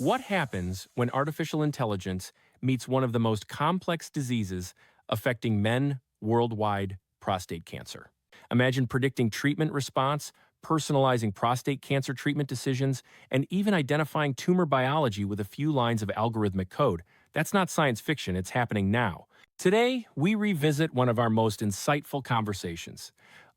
What happens when artificial intelligence meets one of the most complex diseases affecting men worldwide, prostate cancer? Imagine predicting treatment response, personalizing prostate cancer treatment decisions, and even identifying tumor biology with a few lines of algorithmic code. That's not science fiction, it's happening now. Today, we revisit one of our most insightful conversations,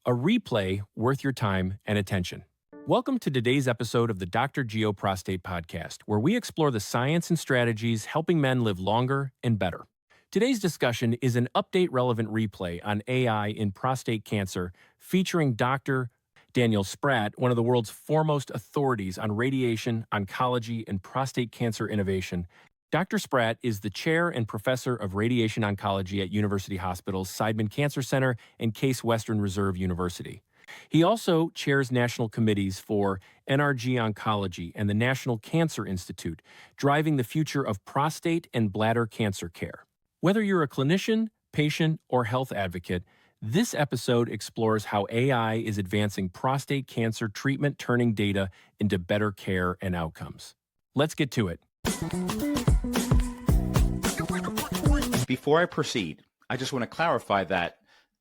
a replay worth your time and attention. Welcome to today's episode of the Dr. Geo Prostate Podcast, where we explore the science and strategies helping men live longer and better. Today's discussion is an update-relevant replay on AI in prostate cancer featuring Dr. Daniel Spratt, one of the world's foremost authorities on radiation, oncology, and prostate cancer innovation. Dr. Spratt is the chair and professor of radiation oncology at University Hospital's Seidman Cancer Center and Case Western Reserve University. He also chairs national committees for NRG Oncology and the National Cancer Institute, driving the future of prostate and bladder cancer care. Whether you're a clinician, patient, or health advocate, this episode explores how AI is advancing prostate cancer treatment, turning data into better care and outcomes. Let's get to it. Before I proceed, I just want to clarify that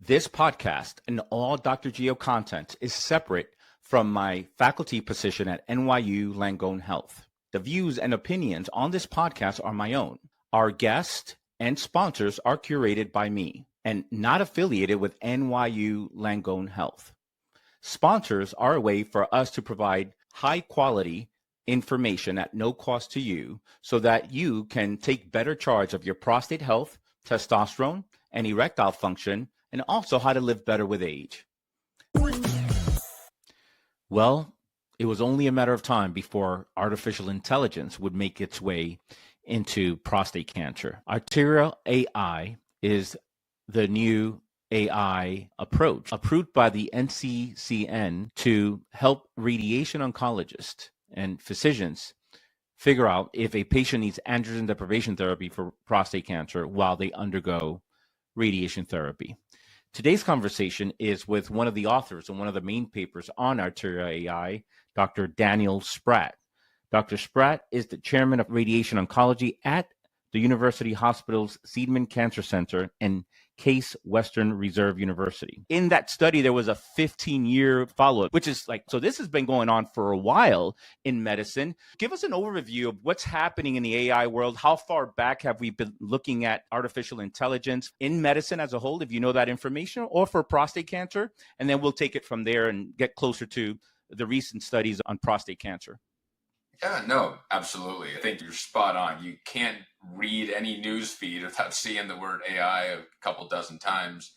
this podcast and all Dr. Geo content is separate from my faculty position at NYU Langone Health. The views and opinions on this podcast are my own. Our guests and sponsors are curated by me and not affiliated with NYU Langone Health. Sponsors are a way for us to provide high quality information at no cost to you so that you can take better charge of your prostate health, testosterone, and erectile function, and also how to live better with age. Well, it was only a matter of time before artificial intelligence would make its way into prostate cancer. ArteraAI is the new AI approach approved by the NCCN to help radiation oncologists and physicians figure out if a patient needs androgen deprivation therapy for prostate cancer while they undergo radiation therapy. Today's conversation is with one of the authors and one of the main papers on ArteraAI, Dr. Daniel Spratt. Dr. Spratt is the chairman of radiation oncology at the University Hospital's Seidman Cancer Center and Case Western Reserve University. In that study, there was a 15-year follow-up, which is so this has been going on for a while in medicine. Give us an overview of what's happening in the AI world. How far back have we been looking at artificial intelligence in medicine as a whole, if you know that information, or for prostate cancer? And then we'll take it from there and get closer to the recent studies on prostate cancer. Yeah, no, absolutely. I think you're spot on. You can't read any news feed without seeing the word AI a couple dozen times.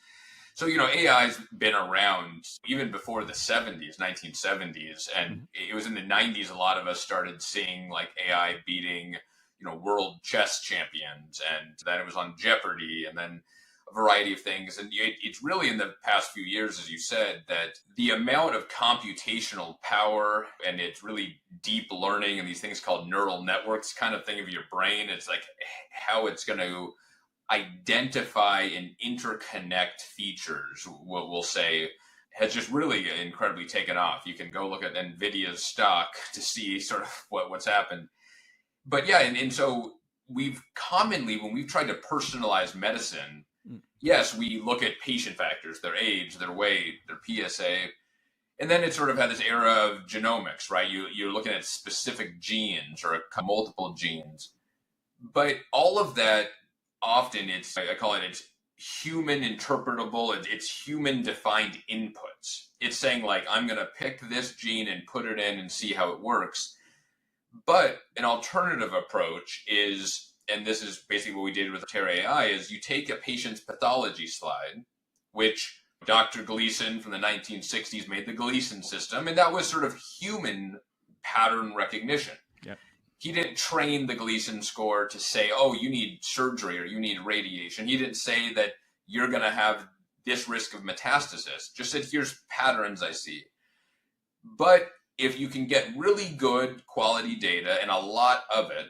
So, AI's been around even before the 1970s. And it was in the 90s, a lot of us started seeing AI beating, world chess champions. And then it was on Jeopardy and then a variety of things. And it's really in the past few years, as you said, that the amount of computational power and it's really deep learning and these things called neural networks kind of thing of your brain, it's like how it's going to identify and interconnect features, what we'll say, has just really incredibly taken off. You can go look at NVIDIA's stock to see sort of what's happened. But yeah, and so we've commonly, when we've tried to personalize medicine, yes, we look at patient factors, their age, their weight, their PSA, and then it sort of had this era of genomics, right? You're looking at specific genes or multiple genes. But all of that, often I call it's human interpretable, it's human defined inputs. It's saying I'm going to pick this gene and put it in and see how it works. But an alternative approach is, and this is basically what we did with ArteraAI, is you take a patient's pathology slide, which Dr. Gleason from the 1960s made the Gleason system, and that was sort of human pattern recognition. Yep. He didn't train the Gleason score to say, oh, you need surgery or you need radiation. He didn't say that you're going to have this risk of metastasis. Just said, here's patterns I see. But if you can get really good quality data and a lot of it,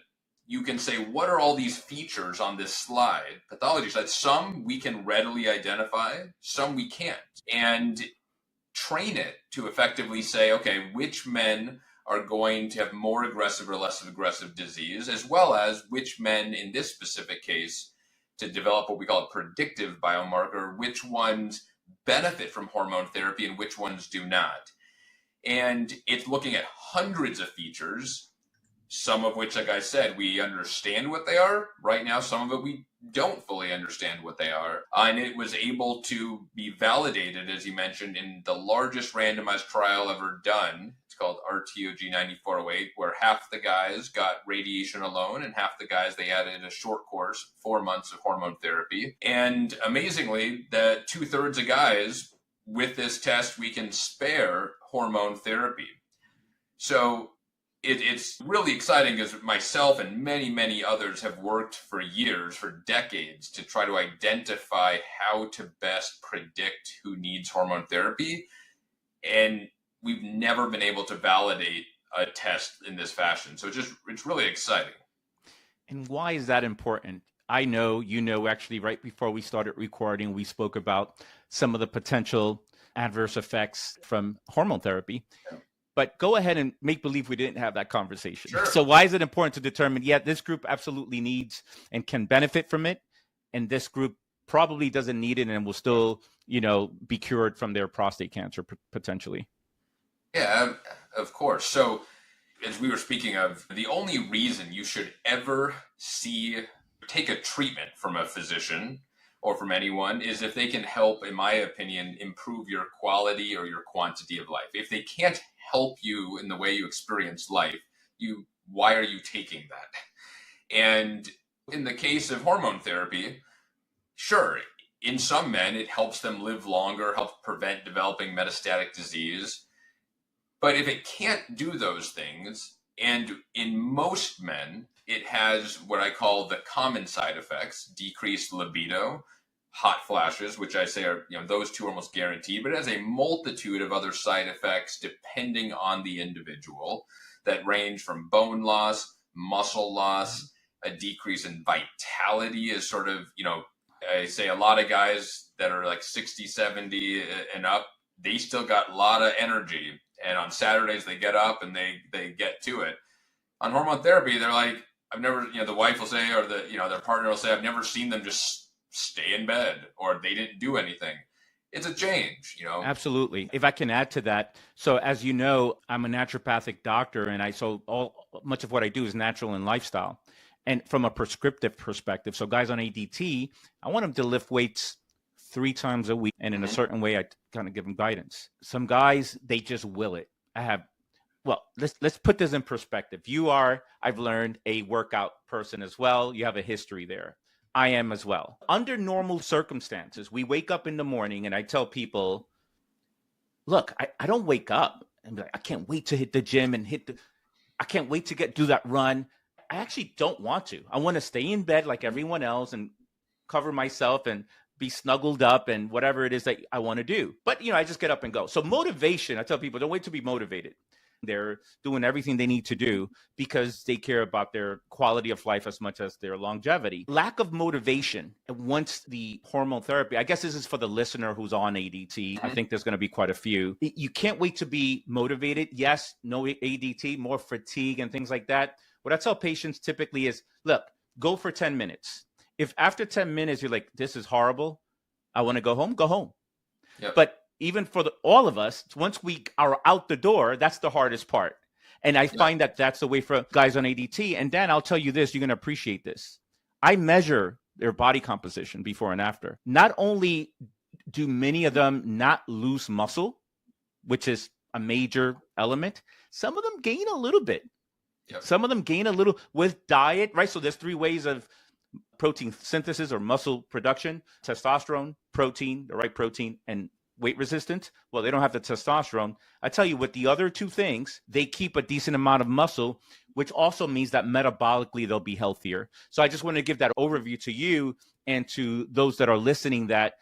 you can say, what are all these features on this slide, pathology slide? Some we can readily identify, some we can't. And train it to effectively say, okay, which men are going to have more aggressive or less aggressive disease, as well as which men in this specific case to develop what we call a predictive biomarker, which ones benefit from hormone therapy and which ones do not. And it's looking at hundreds of features, some of which, like I said, we understand what they are. Right now, some of it we don't fully understand what they are. And it was able to be validated, as you mentioned, in the largest randomized trial ever done. It's called RTOG 9408, where half the guys got radiation alone and half the guys, they added a short course, 4 months of hormone therapy. And amazingly, that 2/3 of guys with this test, we can spare hormone therapy. So it's really exciting because myself and many, many others have worked for years, for decades, to try to identify how to best predict who needs hormone therapy. And we've never been able to validate a test in this fashion. So it's really exciting. And why is that important? I know, actually right before we started recording, we spoke about some of the potential adverse effects from hormone therapy. Yeah. But go ahead and make believe we didn't have that conversation. Sure. So why is it important to determine, this group absolutely needs and can benefit from it, and this group probably doesn't need it and will still, be cured from their prostate cancer potentially? Yeah, of course. So as we were speaking of, the only reason you should ever take a treatment from a physician or from anyone is if they can help, in my opinion, improve your quality or your quantity of life. If they can't help you in the way you experience life, why are you taking that? And in the case of hormone therapy, sure, in some men, it helps them live longer, helps prevent developing metastatic disease. But if it can't do those things, and in most men, it has what I call the common side effects: decreased libido, hot flashes, which I say are, those two are almost guaranteed, but it has a multitude of other side effects depending on the individual that range from bone loss, muscle loss, a decrease in vitality is sort of, I say a lot of guys that are like 60, 70 and up, they still got a lot of energy. And on Saturdays they get up and they get to it. On hormone therapy, they're like, I've never, the wife will say, or their partner will say, I've never seen them just stay in bed, or they didn't do anything. It's a change, Absolutely. If I can add to that. So as you know, I'm a naturopathic doctor, and much of what I do is natural and lifestyle. And from a prescriptive perspective, so guys on ADT, I want them to lift weights 3 times a week. And in a certain way, I kind of give them guidance. Some guys, they just will it. Let's put this in perspective. You are, I've learned, a workout person as well. You have a history there. I am as well. Under normal circumstances, we wake up in the morning and I tell people, look, I don't wake up and be like, I can't wait to hit the gym and I can't wait to do that run. I actually don't want to. I want to stay in bed like everyone else and cover myself and be snuggled up and whatever it is that I want to do. But, I just get up and go. So motivation, I tell people, don't wait to be motivated. They're doing everything they need to do because they care about their quality of life as much as their longevity. Lack of motivation once the hormone therapy, I guess this is for the listener who's on ADT. I think there's going to be quite a few. You can't wait to be motivated. Yes, no ADT, more fatigue and things like that. What I tell patients typically is, look, go for 10 minutes. If after 10 minutes, you're like, this is horrible, I want to go home, go home. Yep. But even for all of us, once we are out the door, that's the hardest part. And I find that that's the way for guys on ADT. And Dan, I'll tell you this, you're going to appreciate this. I measure their body composition before and after. Not only do many of them not lose muscle, which is a major element, some of them gain a little bit. Yep. Some of them gain a little with diet, right? So there's 3 ways of protein synthesis or muscle production: testosterone, protein, the right protein, and weight resistance. Well, they don't have the testosterone. I tell you, with the other 2 things, they keep a decent amount of muscle, which also means that metabolically they'll be healthier. So I just want to give that overview to you and to those that are listening that,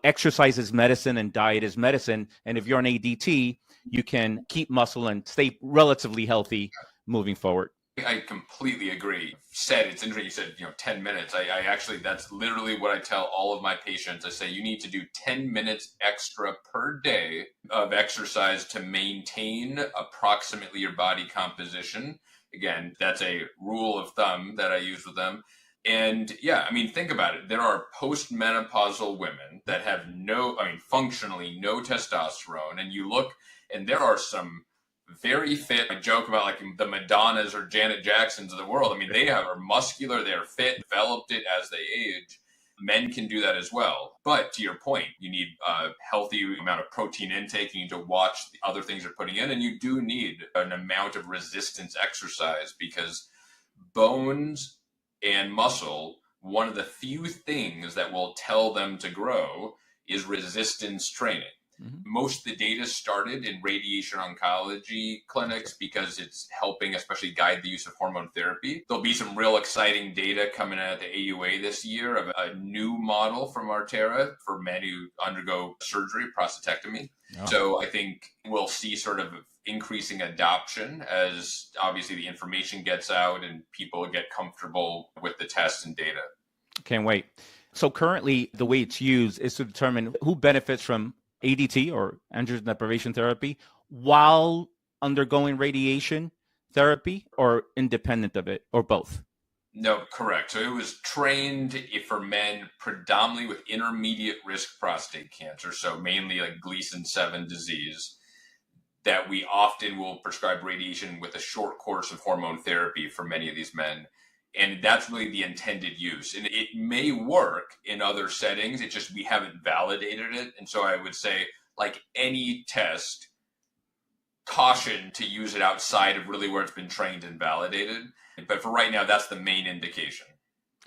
exercise is medicine and diet is medicine. And if you're on ADT, you can keep muscle and stay relatively healthy moving forward. I completely agree. It's interesting you said, 10 minutes. I actually, that's literally what I tell all of my patients. I say, you need to do 10 minutes extra per day of exercise to maintain approximately your body composition. Again, that's a rule of thumb that I use with them. And yeah, I mean, think about it. There are postmenopausal women that have functionally no testosterone. And you look, and there are some very fit. I joke about like the Madonnas or Janet Jacksons of the world. I mean, they are muscular, they're fit, developed it as they age. Men can do that as well. But to your point, you need a healthy amount of protein intake. You need to watch the other things you're putting in. And you do need an amount of resistance exercise because bones and muscle, one of the few things that will tell them to grow is resistance training. Most of the data started in radiation oncology clinics because it's helping especially guide the use of hormone therapy. There'll be some real exciting data coming out at the AUA this year of a new model from Artera for men who undergo surgery, prostatectomy. Oh. So I think we'll see sort of increasing adoption as obviously the information gets out and people get comfortable with the test and data. Can't wait. So currently the way it's used is to determine who benefits from ADT or androgen deprivation therapy while undergoing radiation therapy or independent of it or both? No, correct. So it was trained for men predominantly with intermediate risk prostate cancer, so mainly like Gleason 7 disease, that we often will prescribe radiation with a short course of hormone therapy for many of these men. And that's really the intended use. And it may work in other settings. It's just we haven't validated it. And so I would say, like any test, caution to use it outside of really where it's been trained and validated. But for right now, that's the main indication.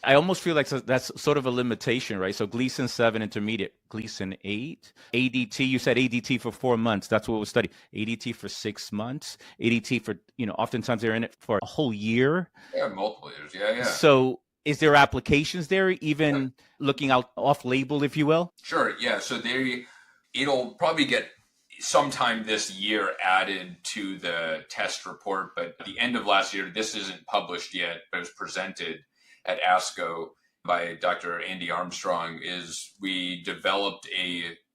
I almost feel like that's sort of a limitation, right? So Gleason 7 intermediate, Gleason 8, ADT, you said ADT for 4 months. That's what was studied. ADT for 6 months, ADT for, oftentimes they're in it for a whole year. Yeah, multiple years. Yeah. So is there applications there, even looking out off label, if you will? Sure. Yeah. So it'll probably get sometime this year added to the test report, but at the end of last year, this isn't published yet, but it was presented at ASCO by Dr. Andy Armstrong, is we developed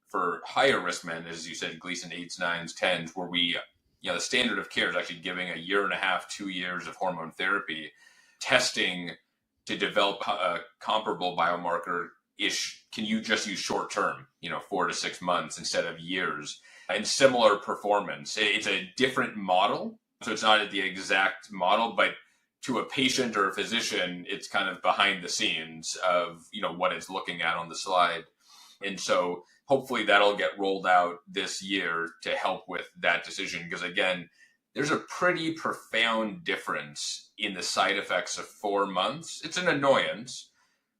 for higher risk men, as you said, Gleason 8s, 9s, 10s, where we, the standard of care is actually giving 1.5 to 2 years of hormone therapy, testing to develop a comparable biomarker-ish. Can you just use short term, 4 to 6 months instead of years, and similar performance? It's a different model. So it's not the exact model, but to a patient or a physician, it's kind of behind the scenes of, what it's looking at on the slide. And so hopefully that'll get rolled out this year to help with that decision. Because again, there's a pretty profound difference in the side effects of 4 months. It's an annoyance,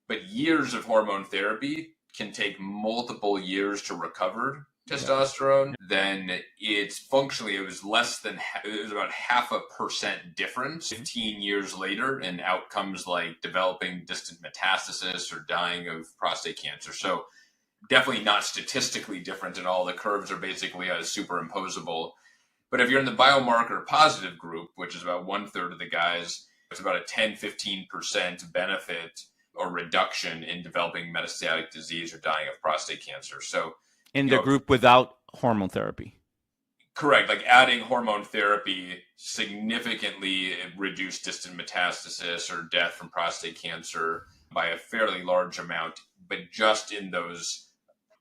but years of hormone therapy can take multiple years to recover testosterone. Then it was about 0.5% difference 15 years later in outcomes like developing distant metastasis or dying of prostate cancer. So definitely not statistically different at all. The curves are basically superimposable. But if you're in the biomarker positive group, which is about 1/3 of the guys, it's about a 10-15% benefit or reduction in developing metastatic disease or dying of prostate cancer. So in the group without hormone therapy. Correct. Like adding hormone therapy significantly reduced distant metastasis or death from prostate cancer by a fairly large amount, but just in those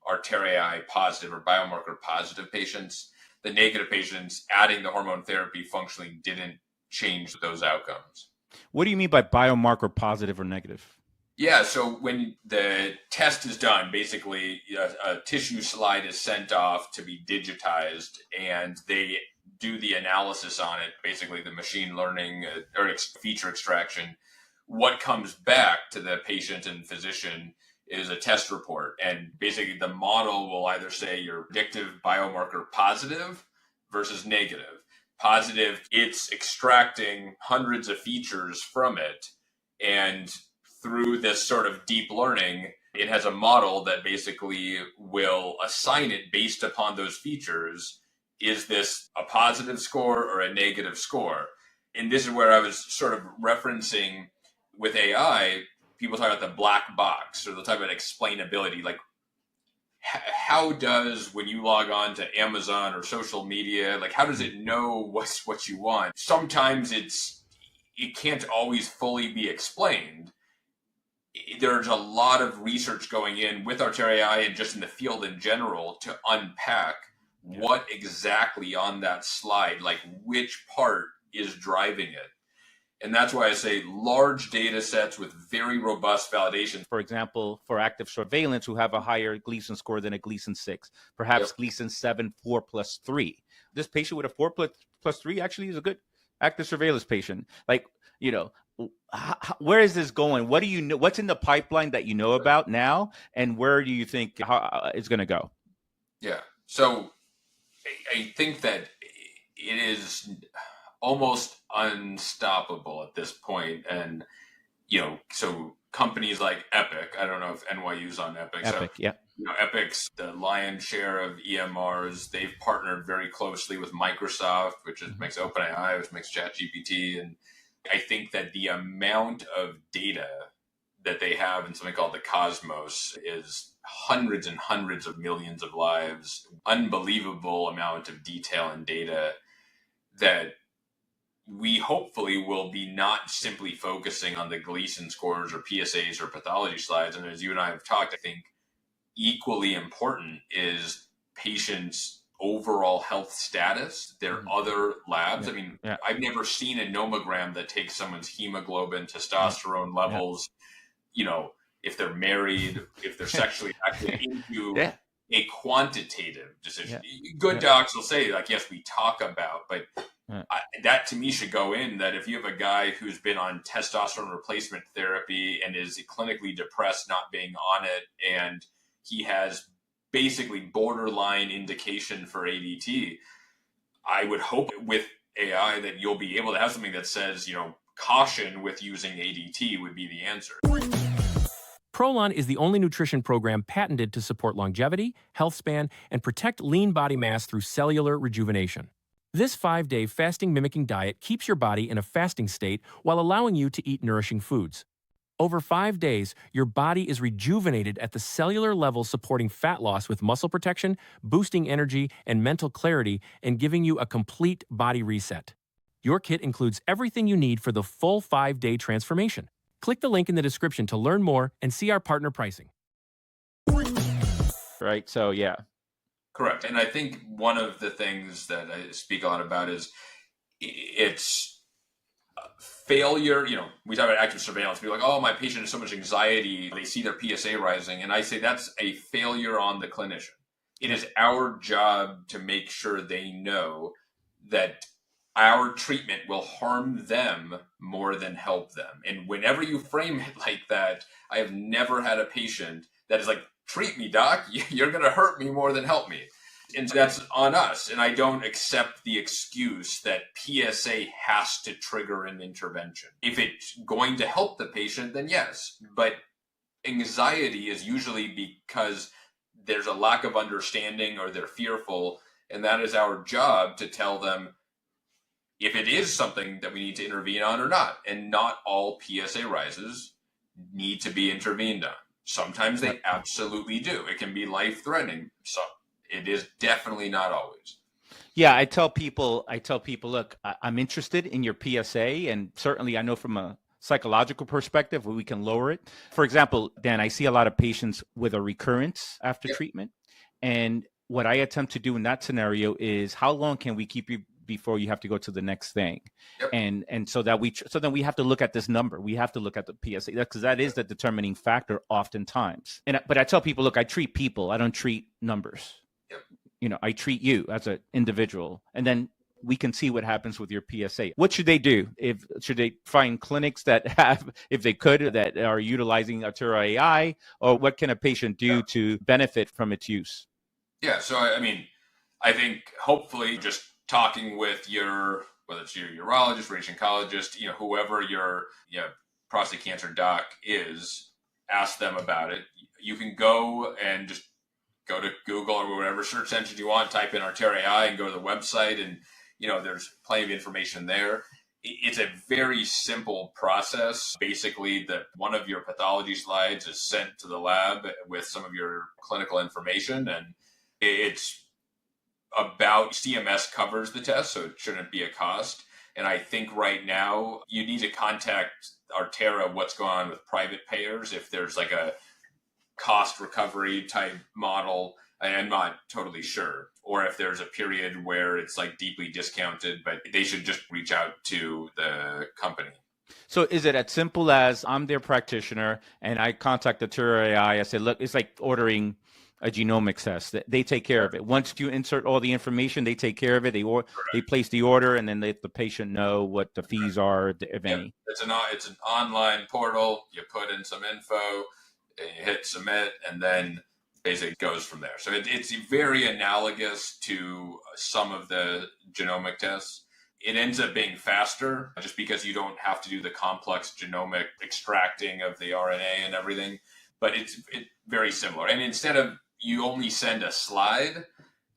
ArteraAI positive or biomarker positive patients. The negative patients, adding the hormone therapy functionally didn't change those outcomes. What do you mean by biomarker positive or negative? Yeah, so when the test is done, basically a tissue slide is sent off to be digitized, and they do the analysis on it, basically the machine learning or feature extraction. What comes back to the patient and physician is a test report. And basically the model will either say you're predictive biomarker positive versus negative. Positive, it's extracting hundreds of features from it, and through this sort of deep learning, it has a model that basically will assign it based upon those features. Is this a positive score or a negative score? And this is where I was sort of referencing with AI, people talk about the black box, or they'll talk about explainability. Like, how does, when you log on to Amazon or social media, like, how does it know what you want? Sometimes it can't always fully be explained. There's a lot of research going in with ArteraAI and just in the field in general to unpack what exactly on that slide, like which part is driving it. And that's why I say large data sets with very robust validation. For example, for active surveillance, who have a higher Gleason score than a Gleason 6, perhaps Gleason 7, 4 plus 3. This patient with a 4 plus 3 actually is a good active surveillance patient. Like, where is this going? What do you know? What's in the pipeline that you know about now? And where do you think it's going to go? Yeah. So I think that it is almost unstoppable at this point. And, so companies like Epic, I don't know if NYU's on Epic. Epic, so, Epic's the lion's share of EMRs. They've partnered very closely with Microsoft, which makes OpenAI, which makes ChatGPT. And I think that the amount of data that they have in something called the Cosmos is hundreds and hundreds of millions of lives, unbelievable amount of detail and data that we hopefully will be not simply focusing on the Gleason scores or PSAs or pathology slides. And as you and I have talked, I think equally important is patients' overall health status, their other labs. I mean, I've never seen a nomogram that takes someone's hemoglobin, testosterone levels, if they're married, if they're sexually active, into a quantitative decision. Good docs will say, like, yes, we talk about, but that to me should go in that if you have a guy who's been on testosterone replacement therapy and is clinically depressed not being on it, and he has basically borderline indication for ADT, I would hope with AI that you'll be able to have something that says, caution with using ADT would be the answer. Prolon is the only nutrition program patented to support longevity, health span, and protect lean body mass through cellular rejuvenation. This 5-day fasting-mimicking diet keeps your body in a fasting state while allowing you to eat nourishing foods. Over 5 days, your body is rejuvenated at the cellular level, supporting fat loss with muscle protection, boosting energy and mental clarity, and giving you a complete body reset. Your kit includes everything you need for the full 5-day transformation. Click the link in the description to learn more and see our partner pricing. Right, so Correct. And I think one of the things that I speak a lot about is it's failure. We talk about active surveillance. People are like, oh, my patient has so much anxiety. They see their PSA rising. And I say that's a failure on the clinician. It is our job to make sure they know that our treatment will harm them more than help them. And whenever you frame it like that, I have never had a patient that is like, treat me, doc, you're going to hurt me more than help me. And that's on us. And I don't accept the excuse that PSA has to trigger an intervention. If it's going to help the patient, then yes. But anxiety is usually because there's a lack of understanding or they're fearful. And that is our job to tell them if it is something that we need to intervene on or not. And not all PSA rises need to be intervened on. Sometimes they absolutely do. It can be life-threatening. So it is definitely not always. Yeah, I tell people, look, I'm interested in your PSA, and certainly I know from a psychological perspective we can lower it. For example, Dan, I see a lot of patients with a recurrence after treatment, and what I attempt to do in that scenario is, how long can we keep you before you have to go to the next thing? And so then we have to look at this number. We have to look at the PSA, because that is the determining factor oftentimes. But I tell people, look, I treat people. I don't treat numbers. I treat you as an individual, and then we can see what happens with your PSA. What should they do? Should they find clinics that have, if they could, that are utilizing ArteraAI, or what can a patient do to benefit from its use? Yeah, so I mean, I think hopefully just talking with whether it's your urologist, radiation oncologist, whoever your prostate cancer doc is, ask them about it. You can go and just go to Google or whatever search engine you want, type in ArteraAI and go to the website, and there's plenty of information there. It's a very simple process. Basically, one of your pathology slides is sent to the lab with some of your clinical information, and it's about CMS covers the test, so it shouldn't be a cost. And I think right now you need to contact Artera what's going on with private payers if there's like a cost recovery type model. I'm not totally sure. Or if there's a period where it's like deeply discounted, but they should just reach out to the company. So is it as simple as I'm their practitioner and I contact the ArteraAI, I say, look, it's like ordering a genomics test. They take care of it. Once you insert all the information, they take care of it. They place the order, and then let the patient know what the fees are, if any. It's an online portal. You put in some info, and you hit submit, and then basically goes from there. So it's very analogous to some of the genomic tests. It ends up being faster just because you don't have to do the complex genomic extracting of the RNA and everything, but it's very similar. And instead of you only send a slide,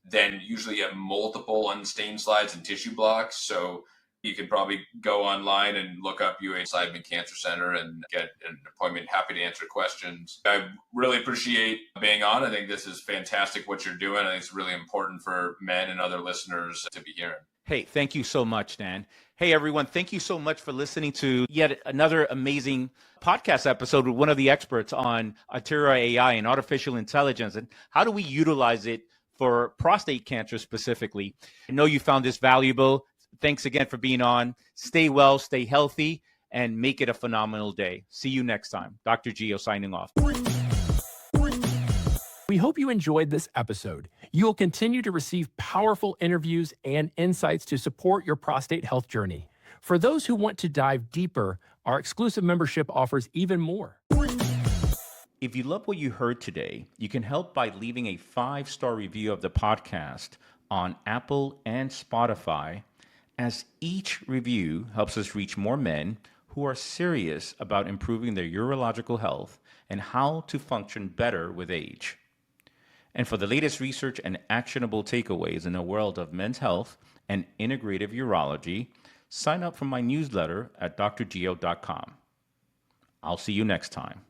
then usually you have multiple unstained slides and tissue blocks. So you could probably go online and look up UH Seidman Cancer Center and get an appointment. Happy to answer questions. I really appreciate being on. I think this is fantastic what you're doing. I think it's really important for men and other listeners to be hearing. Hey, thank you so much, Dan. Hey, everyone. Thank you so much for listening to yet another amazing podcast episode with one of the experts on ArteraAI and artificial intelligence and how do we utilize it for prostate cancer specifically. I know you found this valuable. Thanks again for being on. Stay well, stay healthy, and make it a phenomenal day. See you next time. Dr. Gio signing off. We hope you enjoyed this episode. You will continue to receive powerful interviews and insights to support your prostate health journey. For those who want to dive deeper, our exclusive membership offers even more. If you love what you heard today, you can help by leaving a 5-star review of the podcast on Apple and Spotify, as each review helps us reach more men who are serious about improving their urological health and how to function better with age. And for the latest research and actionable takeaways in the world of men's health and integrative urology, sign up for my newsletter at drgio.com. I'll see you next time.